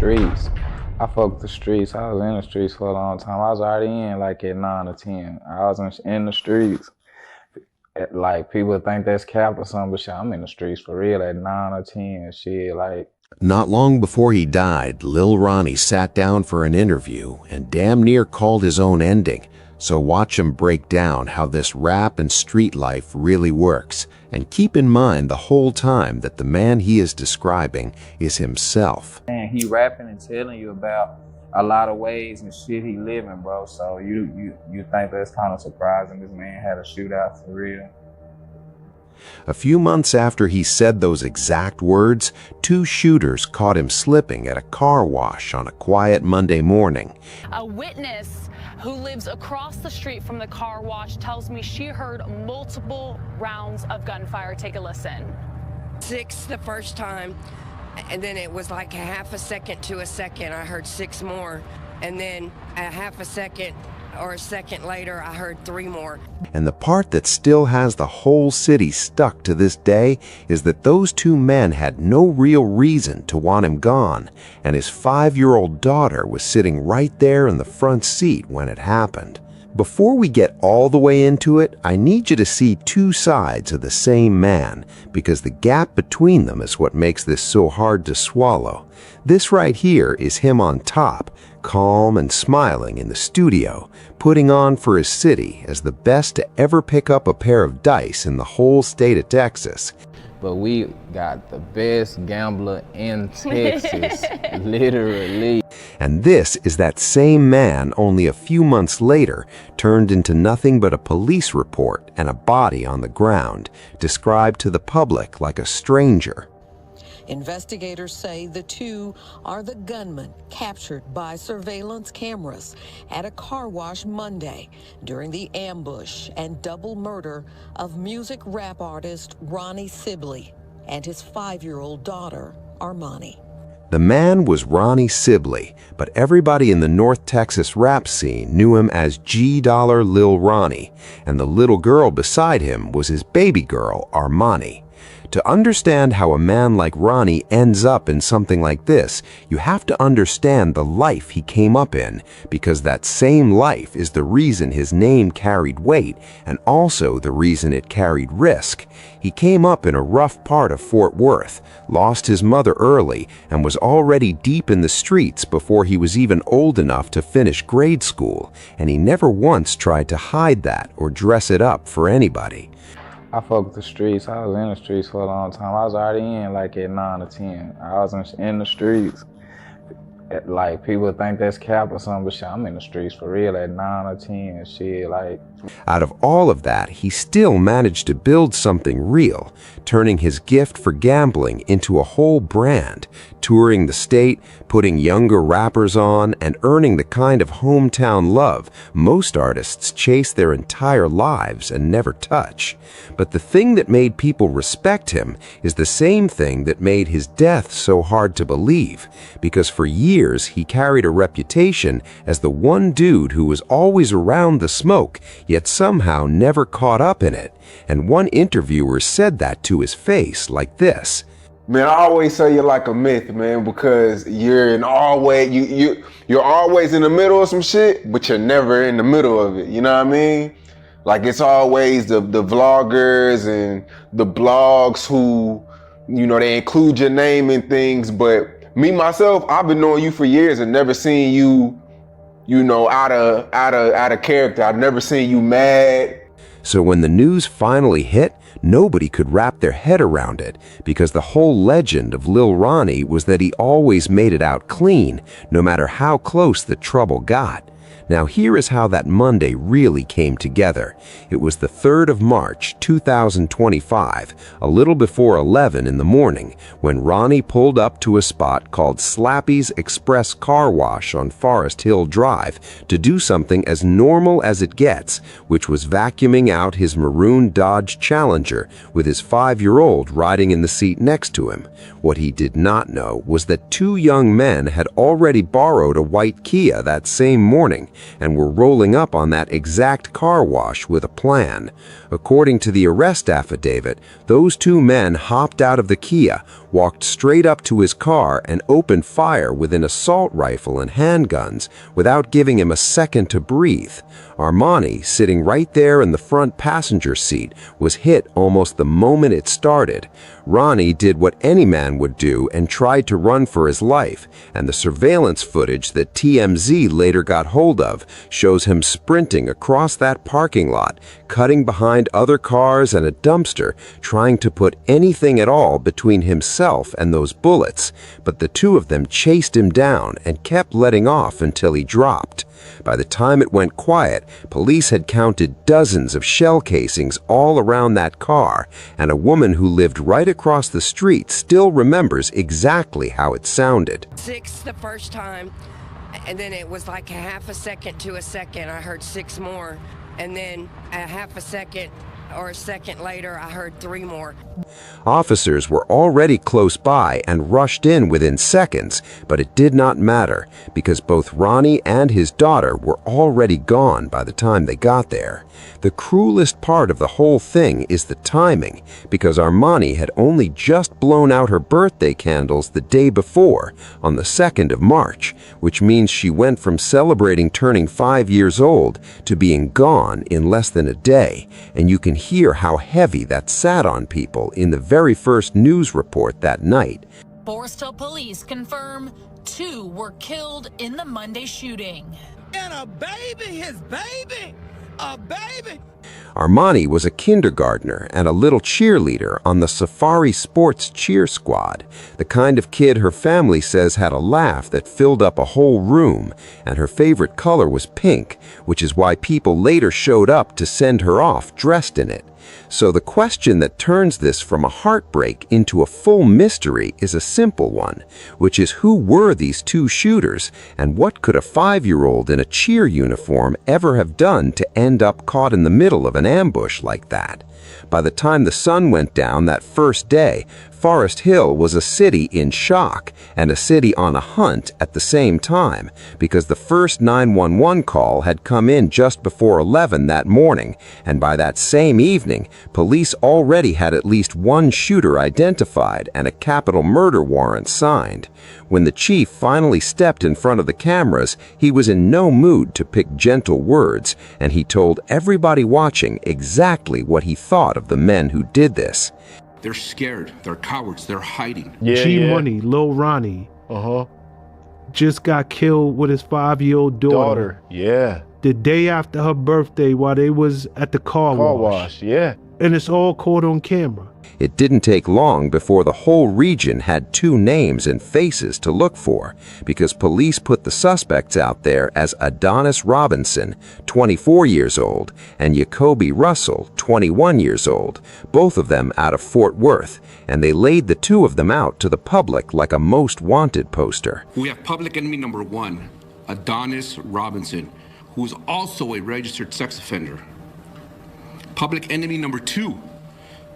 streets. I fuck with the streets. I was in the streets for a long time. I was already in like at 9 or 10. I was in the streets. Like people think that's cap or something, but shit, I'm in the streets for real at 9 or 10. Shit, like. Not long before he died, Lil Ronnie sat down for an interview and damn near called his own ending. So watch him break down how this rap and street life really works. And keep in mind the whole time that the man he is describing is himself. And he rapping and telling you about a lot of ways and shit he living, bro. So you think that's kind of surprising this man had a shootout for real. A few months after he said those exact words, two shooters caught him slipping at a car wash on a quiet Monday morning. A witness who lives across the street from the car wash tells me she heard multiple rounds of gunfire. Take a listen. 6 the first time, and then it was like a half a second to a second. I heard 6 more, and then a half a second or a second later, I heard 3 more. And the part that still has the whole city stuck to this day is that those two men had no real reason to want him gone, and his 5-year-old daughter was sitting right there in the front seat when it happened. Before we get all the way into it, I need you to see two sides of the same man, because the gap between them is what makes this so hard to swallow. This right here is him on top, calm and smiling in the studio, putting on for his city as the best to ever pick up a pair of dice in the whole state of Texas. But we got the best gambler in Texas, literally. And this is that same man only a few months later turned into nothing but a police report and a body on the ground, described to the public like a stranger. Investigators say the two are the gunmen captured by surveillance cameras at a car wash Monday during the ambush and double murder of music rap artist Ronnie Sibley and his 5-year-old daughter, Armani. The man was Ronnie Sibley, but everybody in the North Texas rap scene knew him as G-Dollar Lil Ronnie, and the little girl beside him was his baby girl, Armani. To understand how a man like Ronnie ends up in something like this, you have to understand the life he came up in, because that same life is the reason his name carried weight and also the reason it carried risk. He came up in a rough part of Fort Worth, lost his mother early, and was already deep in the streets before he was even old enough to finish grade school, and he never once tried to hide that or dress it up for anybody. I fuck with the streets. I was in the streets for a long time. I was already in like at 9 or 10. I was in the streets. Like people think that's cap or something, but shit, I'm in the streets for real at 9 or 10. Shit, like. Out of all of that, he still managed to build something real, turning his gift for gambling into a whole brand, touring the state, putting younger rappers on, and earning the kind of hometown love most artists chase their entire lives and never touch. But the thing that made people respect him is the same thing that made his death so hard to believe, because for years he carried a reputation as the one dude who was always around the smoke, yet somehow never caught up in it. And one interviewer said that to his face like this. Man, I always say you're like a myth, man, because you're you're always in the middle of some shit, but you're never in the middle of it. You know what I mean? Like it's always the vloggers and the blogs who, you know, they include your name in things. But me myself, I've been knowing you for years and never seen you, you know, out of character. I've never seen you mad. So when the news finally hit, nobody could wrap their head around it, because the whole legend of Lil Ronnie was that he always made it out clean, no matter how close the trouble got. Now here is how that Monday really came together. It was the 3rd of March, 2025, a little before 11 in the morning, when Ronnie pulled up to a spot called Slappy's Express Car Wash on Forest Hill Drive to do something as normal as it gets, which was vacuuming out his maroon Dodge Challenger with his 5-year-old riding in the seat next to him. What he did not know was that 2 young men had already borrowed a white Kia that same morning and were rolling up on that exact car wash with a plan. According to the arrest affidavit, those 2 men hopped out of the Kia, walked straight up to his car and opened fire with an assault rifle and handguns without giving him a second to breathe. Armani, sitting right there in the front passenger seat, was hit almost the moment it started. Ronnie did what any man would do and tried to run for his life, and the surveillance footage that TMZ later got hold of shows him sprinting across that parking lot, cutting behind other cars and a dumpster, trying to put anything at all between himself and those bullets, but the two of them chased him down and kept letting off until he dropped. By the time it went quiet, police had counted dozens of shell casings all around that car, and a woman who lived right across the street still remembers exactly how it sounded. 6 the first time, and then it was like a half a second to a second. I heard 6 more, and then a half a second or a second later, I heard 3 more. Officers were already close by and rushed in within seconds, but it did not matter because both Ronnie and his daughter were already gone by the time they got there. The cruelest part of the whole thing is the timing, because Armani had only just blown out her birthday candles the day before, on the 2nd of March, which means she went from celebrating turning 5 years old to being gone in less than a day, and you can hear how heavy that sat on people in the very first news report that night. Borstal police confirm 2 were killed in the Monday shooting. And a baby, his baby, a baby. Armani was a kindergartner and a little cheerleader on the Safari Sports cheer squad, the kind of kid her family says had a laugh that filled up a whole room, and her favorite color was pink, which is why people later showed up to send her off dressed in it. So the question that turns this from a heartbreak into a full mystery is a simple one, which is who were these 2 shooters, and what could a 5-year-old in a cheer uniform ever have done to end up caught in the middle of an ambush like that? By the time the sun went down that first day, Forest Hill was a city in shock and a city on a hunt at the same time, because the first 911 call had come in just before 11 that morning, and by that same evening, police already had at least 1 shooter identified and a capital murder warrant signed. When the chief finally stepped in front of the cameras, he was in no mood to pick gentle words, and he told everybody watching exactly what he thought of the men who did this. They're scared. They're cowards. They're hiding. Money, Lil Ronnie, just got killed with his 5-year-old daughter. Yeah. The day after her birthday, while they was at the car wash. Yeah. And it's all caught on camera. It didn't take long before the whole region had 2 names and faces to look for, because police put the suspects out there as Adonis Robinson, 24 years old, and Jacoby Russell, 21 years old, both of them out of Fort Worth, and they laid the 2 of them out to the public like a most wanted poster. We have public enemy number 1, Adonis Robinson, who is also a registered sex offender. Public enemy number 2,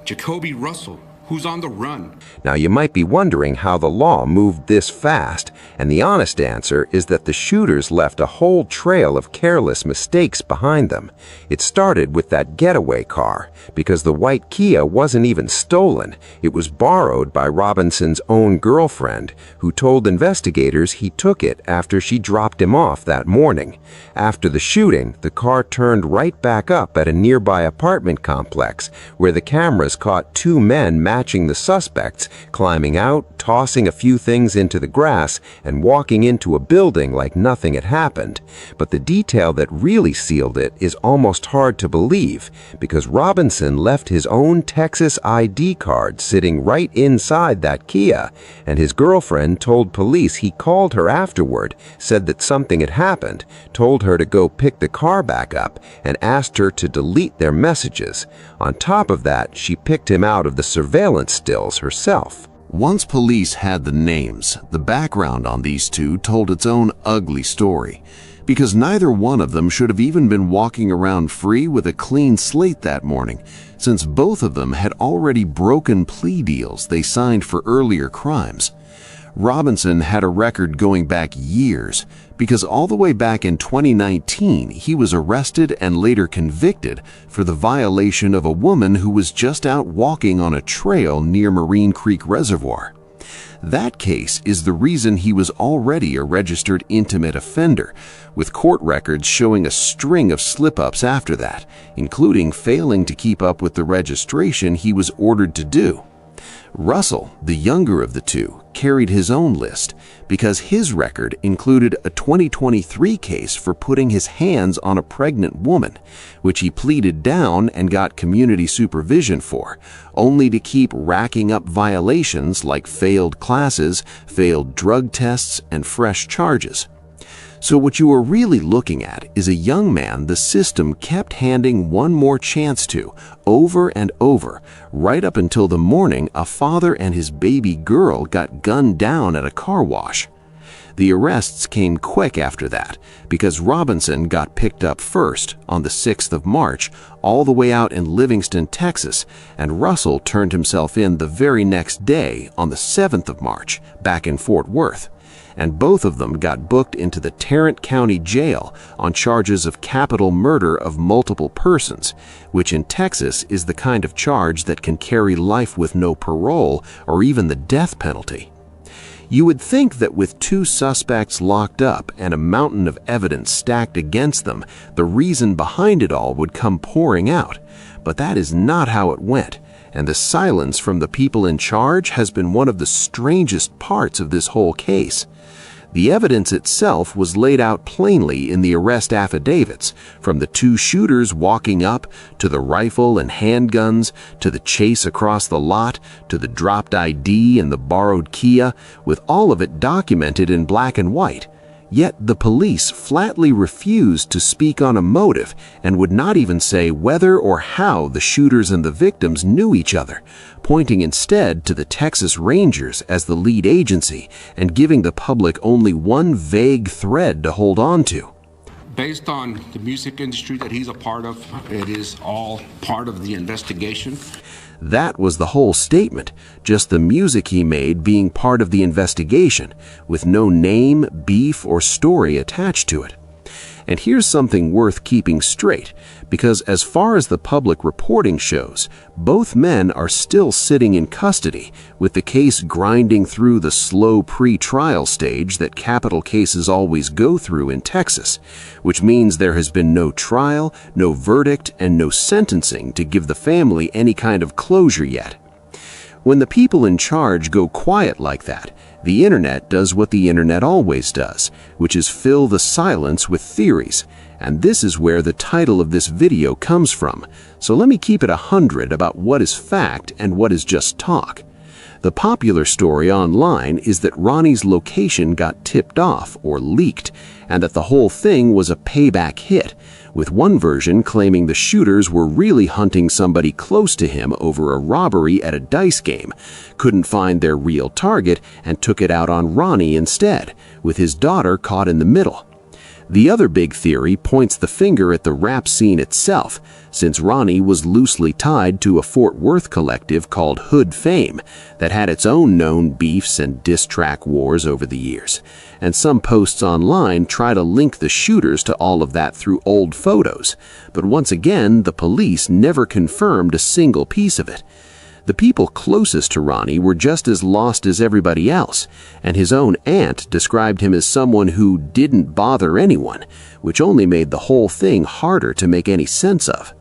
Jacoby Russell, who's on the run. Now you might be wondering how the law moved this fast, and the honest answer is that the shooters left a whole trail of careless mistakes behind them. It started with that getaway car, because the white Kia wasn't even stolen. It was borrowed by Robinson's own girlfriend, who told investigators he took it after she dropped him off that morning. After the shooting, the car turned right back up at a nearby apartment complex, where the cameras caught 2 men matching the suspects, climbing out, tossing a few things into the grass, and walking into a building like nothing had happened. But the detail that really sealed it is almost hard to believe, because Robinson left his own Texas ID card sitting right inside that Kia, and his girlfriend told police he called her afterward, said that something had happened, told her to go pick the car back up, and asked her to delete their messages. On top of that, she picked him out of the surveillance stills herself. Once police had the names, the background on these 2 told its own ugly story, because neither one of them should have even been walking around free with a clean slate that morning, since both of them had already broken plea deals they signed for earlier crimes. Robinson had a record going back years, because all the way back in 2019 he was arrested and later convicted for the violation of a woman who was just out walking on a trail near Marine Creek Reservoir. That case is the reason he was already a registered intimate offender, with court records showing a string of slip-ups after that, including failing to keep up with the registration he was ordered to do. Russell, the younger of the two, carried his own list because his record included a 2023 case for putting his hands on a pregnant woman, which he pleaded down and got community supervision for, only to keep racking up violations like failed classes, failed drug tests, and fresh charges. So what you are really looking at is a young man the system kept handing one more chance to, over and over, right up until the morning a father and his baby girl got gunned down at a car wash. The arrests came quick after that, because Robinson got picked up first on the 6th of March, all the way out in Livingston, Texas, and Russell turned himself in the very next day on the 7th of March, back in Fort Worth. And both of them got booked into the Tarrant County Jail on charges of capital murder of multiple persons, which in Texas is the kind of charge that can carry life with no parole or even the death penalty. You would think that with two suspects locked up and a mountain of evidence stacked against them, the reason behind it all would come pouring out, but that is not how it went. And the silence from the people in charge has been one of the strangest parts of this whole case. The evidence itself was laid out plainly in the arrest affidavits, from the two shooters walking up, to the rifle and handguns, to the chase across the lot, to the dropped ID and the borrowed Kia, with all of it documented in black and white. Yet the police flatly refused to speak on a motive and would not even say whether or how the shooters and the victims knew each other, pointing instead to the Texas Rangers as the lead agency and giving the public only one vague thread to hold on to. Based on the music industry that he's a part of, it is all part of the investigation. That was the whole statement, just the music he made being part of the investigation, with no name, beef, or story attached to it. And here's something worth keeping straight, because as far as the public reporting shows, both men are still sitting in custody, with the case grinding through the slow pre-trial stage that capital cases always go through in Texas, which means there has been no trial, no verdict, and no sentencing to give the family any kind of closure yet. When the people in charge go quiet like that, the internet does what the internet always does, which is fill the silence with theories. And this is where the title of this video comes from. So let me keep it 100 about what is fact and what is just talk. The popular story online is that Ronnie's location got tipped off or leaked, and that the whole thing was a payback hit, with one version claiming the shooters were really hunting somebody close to him over a robbery at a dice game, couldn't find their real target, and took it out on Ronnie instead, with his daughter caught in the middle. The other big theory points the finger at the rap scene itself, since Ronnie was loosely tied to a Fort Worth collective called Hood Fame that had its own known beefs and diss track wars over the years. And some posts online try to link the shooters to all of that through old photos, but once again, the police never confirmed a single piece of it. The people closest to Ronnie were just as lost as everybody else, and his own aunt described him as someone who didn't bother anyone, which only made the whole thing harder to make any sense of.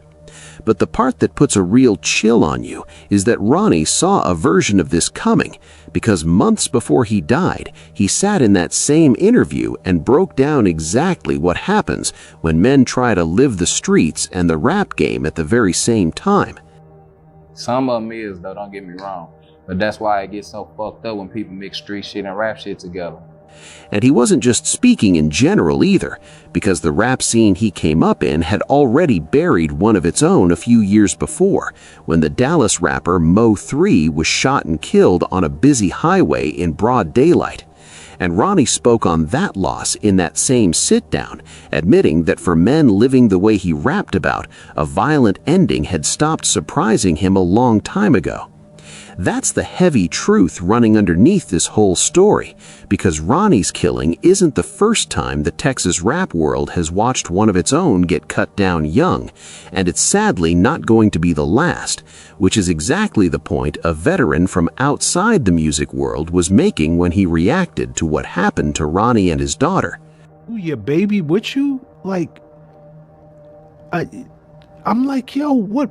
But the part that puts a real chill on you is that Ronnie saw a version of this coming, because months before he died, he sat in that same interview and broke down exactly what happens when men try to live the streets and the rap game at the very same time. Some of them is, though, don't get me wrong. But that's why it gets so fucked up when people mix street shit and rap shit together. And he wasn't just speaking in general either, because the rap scene he came up in had already buried one of its own a few years before, when the Dallas rapper Mo 3 was shot and killed on a busy highway in broad daylight. And Ronnie spoke on that loss in that same sit-down, admitting that for men living the way he rapped about, a violent ending had stopped surprising him a long time ago. That's the heavy truth running underneath this whole story, because Ronnie's killing isn't the first time the Texas rap world has watched one of its own get cut down young, and it's sadly not going to be the last, which is exactly the point a veteran from outside the music world was making when he reacted to what happened to Ronnie and his daughter. Your baby with you? Like, I'm like, yo, what?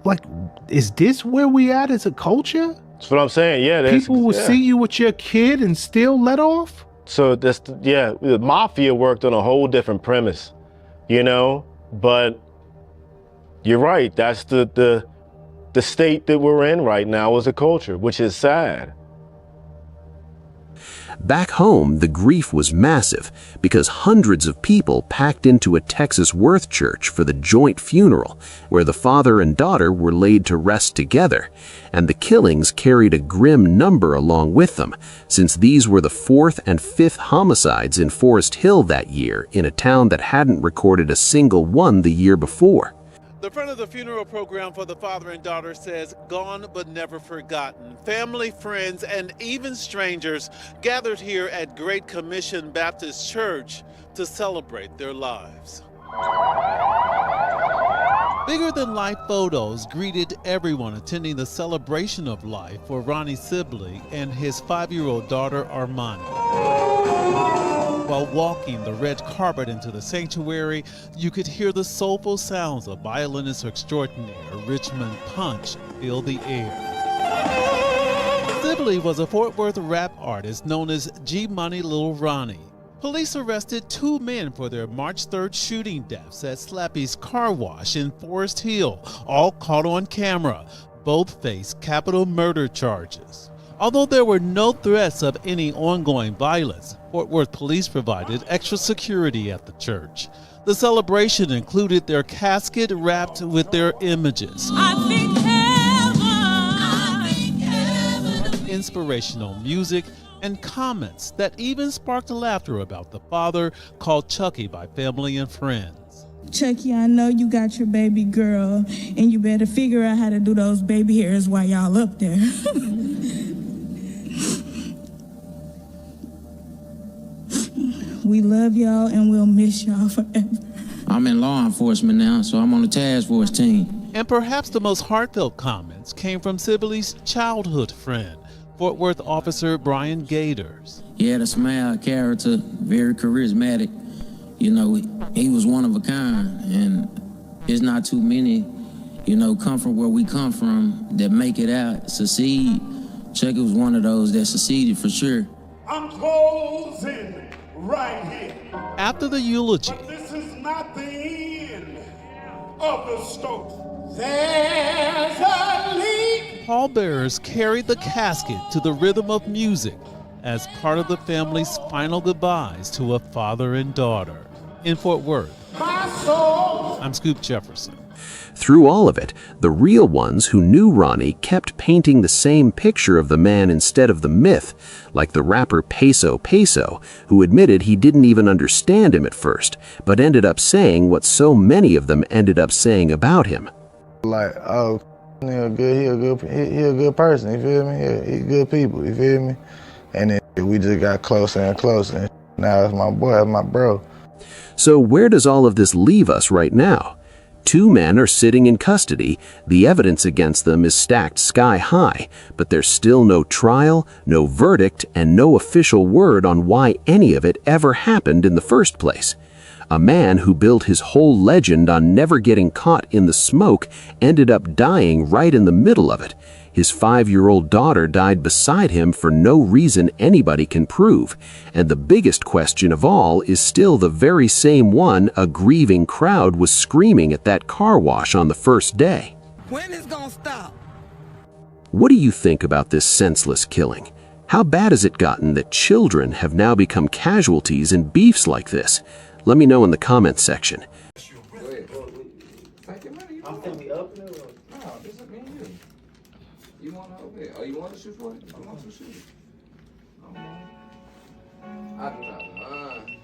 Like, is this where we at as a culture? That's what I'm saying. Yeah, People will see you with your kid and still let off? So that's the mafia worked on a whole different premise, you know. But you're right. That's the state that we're in right now as a culture, which is sad. Back home, the grief was massive because hundreds of people packed into a Texas Worth church for the joint funeral where the father and daughter were laid to rest together, and the killings carried a grim number along with them, since these were the 4th and 5th homicides in Forest Hill that year in a town that hadn't recorded a single one the year before. The front of the funeral program for the father and daughter says, "Gone but never forgotten." Family, friends, and even strangers gathered here at Great Commission Baptist Church to celebrate their lives. Bigger-than-life photos greeted everyone attending the celebration of life for Ronnie Sibley and his 5-year-old daughter, Armani. While walking the red carpet into the sanctuary, you could hear the soulful sounds of violinist extraordinaire Richmond Punch fill the air. Sibley was a Fort Worth rap artist known as G-Money Lil Ronnie. Police arrested 2 men for their March 3rd shooting deaths at Slappy's Car Wash in Forest Hill, all caught on camera. Both face capital murder charges. Although there were no threats of any ongoing violence, Fort Worth police provided extra security at the church. The celebration included their casket wrapped with their images. Inspirational music and comments that even sparked laughter about the father, called Chucky by family and friends. Chucky, I know you got your baby girl, and you better figure out how to do those baby hairs while y'all up there. We love y'all and we'll miss y'all forever. I'm in law enforcement now, so I'm on the task force team. And perhaps the most heartfelt comments came from Sibley's childhood friend, Fort Worth officer Brian Gators. He had a smile, character, very charismatic. You know, he was one of a kind, and there's not too many, you know, come from where we come from that make it out, succeed. Chucky was one of those that succeeded for sure. I'm closing right here. After the eulogy, but this is not the end of the story. There's a leak. Pallbearers carried the casket to the rhythm of music as part of the family's final goodbyes to a father and daughter. In Fort Worth, I'm Scoop Jefferson. Through all of it, the real ones who knew Ronnie kept painting the same picture of the man instead of the myth, like the rapper Peso Peso, who admitted he didn't even understand him at first, but ended up saying what so many of them ended up saying about him. Like, oh, he a good person, you feel me? He good people, you feel me? And then we just got closer and closer, and now it's my boy, my bro. So where does all of this leave us right now? 2 men are sitting in custody, the evidence against them is stacked sky high, but there's still no trial, no verdict, and no official word on why any of it ever happened in the first place. A man who built his whole legend on never getting caught in the smoke ended up dying right in the middle of it. His 5-year-old daughter died beside him for no reason anybody can prove. And the biggest question of all is still the very same one a grieving crowd was screaming at that car wash on the first day. When is gonna stop? What do you think about this senseless killing? How bad has it gotten that children have now become casualties in beefs like this? Let me know in the comments section. You want to open it? Oh, you want to shoot for it? I want to shoot it. I do not mind.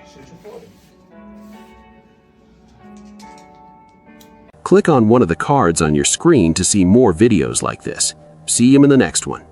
Shoot you for it. Click on one of the cards on your screen to see more videos like this. See you in the next one.